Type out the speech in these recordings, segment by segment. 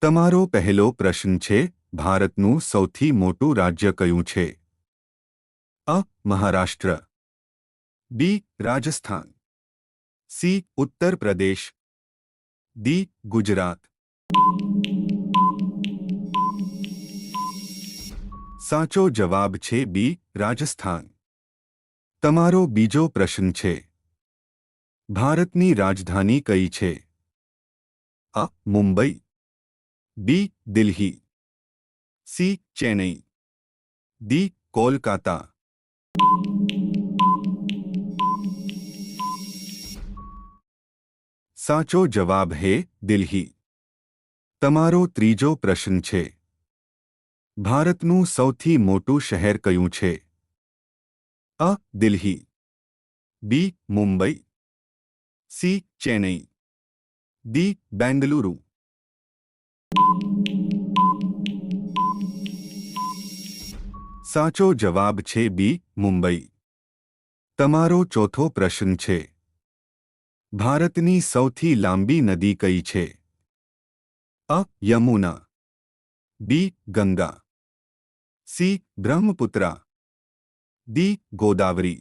તમારો પહેલો પ્રશ્ન છે, ભારતનું સૌથી મોટું રાજ્ય કયું છે? અ. મહારાષ્ટ્ર, બી. રાજસ્થાન, સી. ઉત્તર પ્રદેશ, ડી. ગુજરાત. સાચો જવાબ છે બી. રાજસ્થાન. તમારો બીજો પ્રશ્ન છે, ભારતની રાજધાની કઈ છે? અ. મુંબઈ, બી. દિલ્હી, સી. ચેન્નઈ, ડી. કોલકાતા. સાચો જવાબ હે દિલ્હી. તમારો ત્રીજો પ્રશ્ન છે, ભારતનું સૌથી મોટું શહેર કયું છે? અ. દિલ્હી, બી. મુંબઈ, સી. ચેન્નઈ, ડી. બેંગલુરુ. સાચો જવાબ છે બી. મુંબઈ. તમારો ચોથો પ્રશ્ન છે, ભારતની સૌથી લાંબી નદી કઈ છે? અ. યમુના, બી. ગંગા, સી. બ્રહ્મપુત્રા, ડી. ગોદાવરી.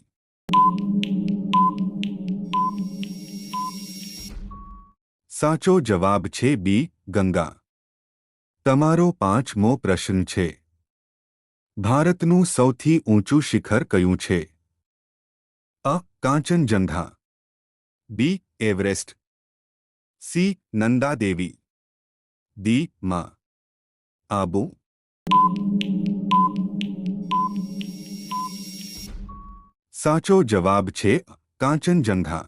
સાચો જવાબ છે બી. ગંગા. તમારો પાંચમો પ્રશ્ન છે, ભારતનું સૌથી ઊંચું શિખર કયું છે? A. Kanchenjunga, B. Everest, C. Nanda Devi, D. Mount Abu. સાચો જવાબ છે કાંચનજંઘા.